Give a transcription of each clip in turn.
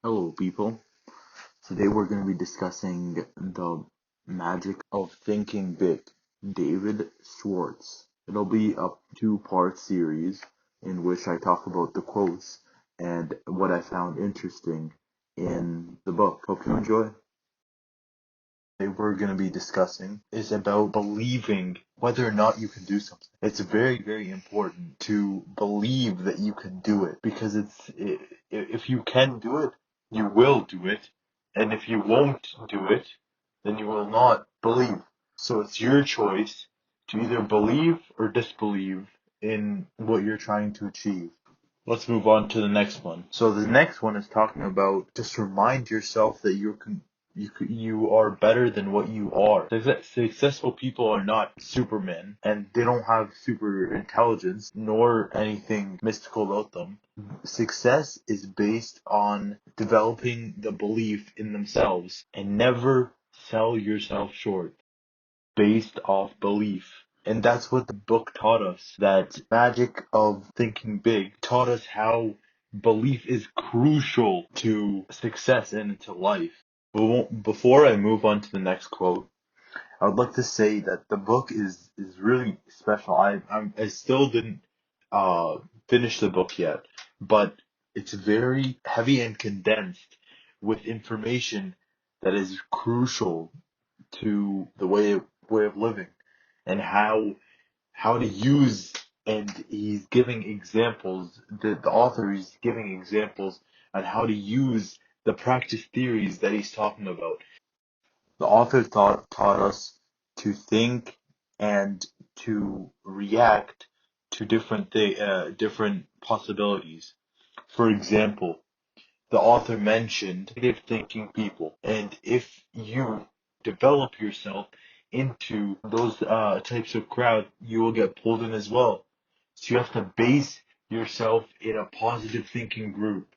Hello, people. Today we're going to be discussing the magic of thinking big. David Schwartz. It'll be a two-part series in which I talk about the quotes and what I found interesting in the book. Hope you enjoy. Today we're going to be discussing is about believing whether or not you can do something. It's very, very important to believe that you can do it because if you can do it, you will do it, and if you won't do it, then you will not believe. So it's your choice to either believe or disbelieve in what you're trying to achieve. Let's move on to the next one. So the next one is talking about just remind yourself that you are better than what you are. Successful people are not supermen, and they don't have super intelligence nor anything mystical about them. Success is based on developing the belief in themselves and never sell yourself short based off belief. And that's what the book taught us. That magic of thinking big taught us how belief is crucial to success and to life. Before I move on to the next quote, I would like to say that the book is really special. I still didn't uh finish the book yet, but it's very heavy and condensed with information that is crucial to the way of living and how to use, and he's giving examples, the author is giving examples on how to use the practice theories that he's talking about. The author taught us to think and to react to different possibilities. For example, the author mentioned negative thinking people, and if you develop yourself into those types of crowd, you will get pulled in as well. So you have to base yourself in a positive thinking group.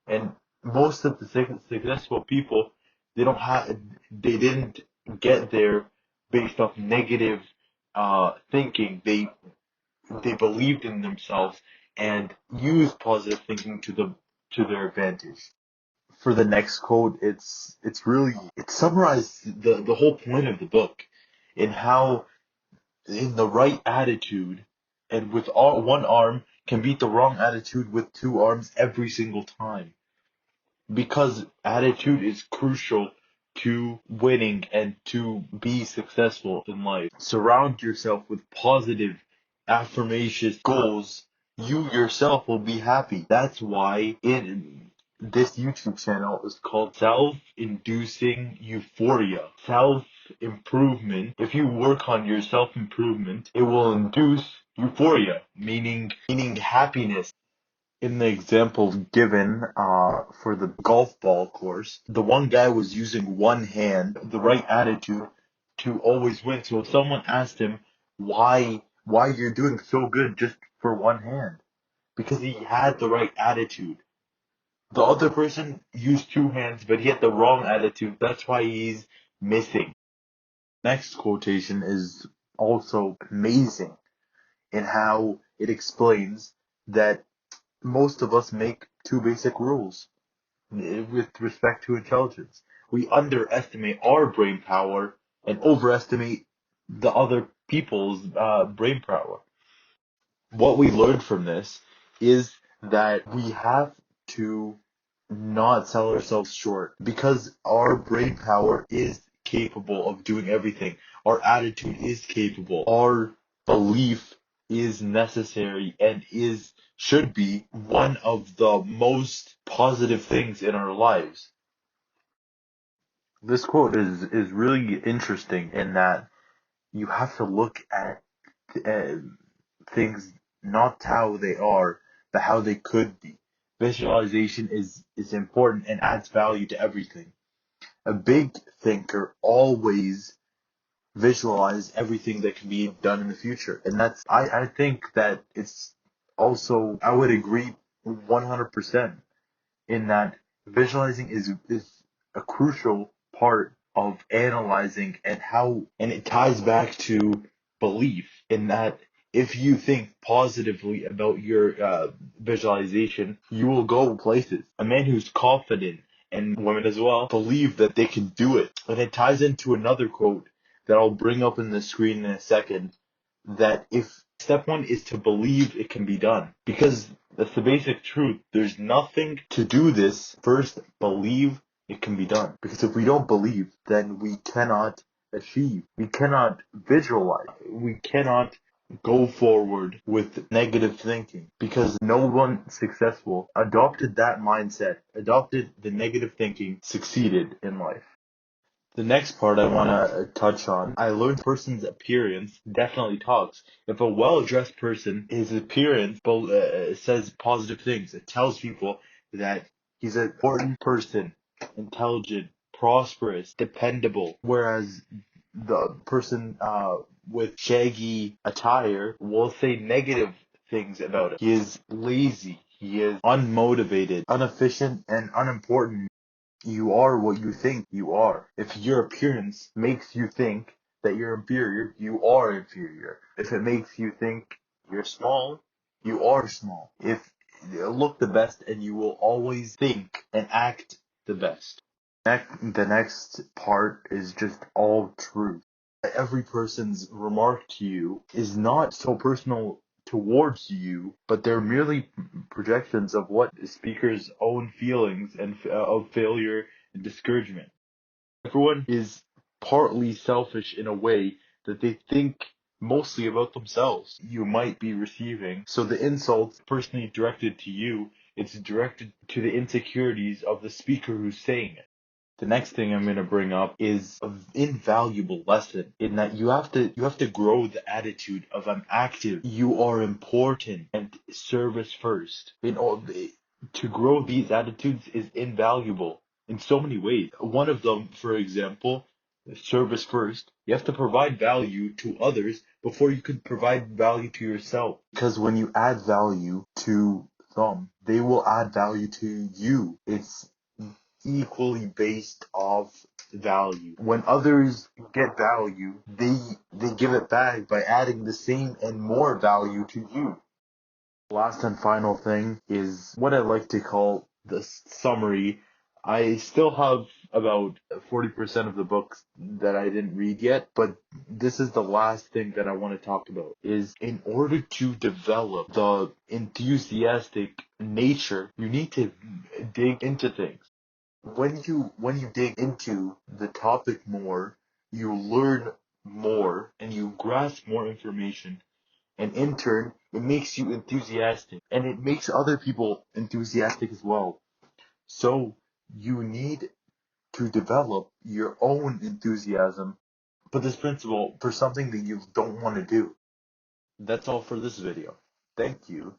And most of the successful people, they didn't get there based off negative thinking. They believed in themselves and used positive thinking to their advantage. For the next quote, it summarized the whole point of the book in how in the right attitude and with one arm can beat the wrong attitude with two arms every single time. Because attitude is crucial to winning and to be successful in life. Surround yourself with positive, affirmations, goals. You yourself will be happy. That's why this YouTube channel is called Self-Inducing Euphoria. Self-improvement. If you work on your self-improvement, it will induce euphoria, meaning happiness. In the example given for the golf ball course, the one guy was using one hand, the right attitude to always win. So if someone asked him why you're doing so good just for one hand, because he had the right attitude. The other person used two hands, but he had the wrong attitude. That's why he's missing. Next quotation is also amazing in how it explains that most of us make two basic rules with respect to intelligence. We underestimate our brain power and overestimate the other people's brain power. What we learned from this is that we have to not sell ourselves short because our brain power is capable of doing everything. Our attitude is capable. Our belief is necessary and should be one of the most positive things in our lives. This quote is really interesting in that you have to look at uh, things not how they are, but how they could be. Visualization is important and adds value to everything. A big thinker always visualize everything that can be done in the future. And I think that it's also, I would agree 100% in that visualizing is a crucial part of analyzing and it ties back to belief in that if you think positively about your visualization, you will go places. A man who's confident, and women as well, believe that they can do it. And it ties into another quote that I'll bring up in the screen in a second, that if step one is to believe it can be done. Because that's the basic truth. There's nothing to do this. First, believe it can be done. Because if we don't believe, then we cannot achieve. We cannot visualize. We cannot go forward with negative thinking, because no one successful adopted that mindset, adopted the negative thinking, succeeded in life. The next part I want to touch on, I learned a person's appearance definitely talks. If a well-dressed person, his appearance says positive things. It tells people that he's an important person, intelligent, prosperous, dependable. Whereas the person with shaggy attire will say negative things about him. He is lazy. He is unmotivated, inefficient, and unimportant. You are what you think you are. If your appearance makes you think that you're inferior, you are inferior. If it makes you think you're small, you are small. If you look the best, and you will always think and act the best. The next part is just all truth. Every person's remark to you is not so personal towards you, but they're merely projections of what the speaker's own feelings and of failure and discouragement. Everyone is partly selfish in a way that they think mostly about themselves. You might be receiving. So the insult's personally directed to you. It's directed to the insecurities of the speaker who's saying it. The next thing I'm going to bring up is an invaluable lesson, in that you have to grow the attitude of I'm active, you are important, and service first. To grow these attitudes is invaluable in so many ways. One of them, for example, service first. You have to provide value to others before you could provide value to yourself. Because when you add value to them, they will add value to you. It's equally based off value. When others get value, they give it back by adding the same and more value to you. Last and final thing is what I like to call the summary. I still have about 40% of the books that I didn't read yet, but this is the last thing that I want to talk about. Is in order to develop the enthusiastic nature, you need to dig into things. When you dig into the topic more, you learn more and you grasp more information, and in turn it makes you enthusiastic, and it makes other people enthusiastic as well. So you need to develop your own enthusiasm, but this principle for something that you don't want to do. That's all for this video. Thank you.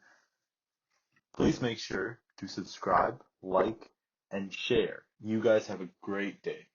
Please make sure to subscribe, like, and share. You guys have a great day.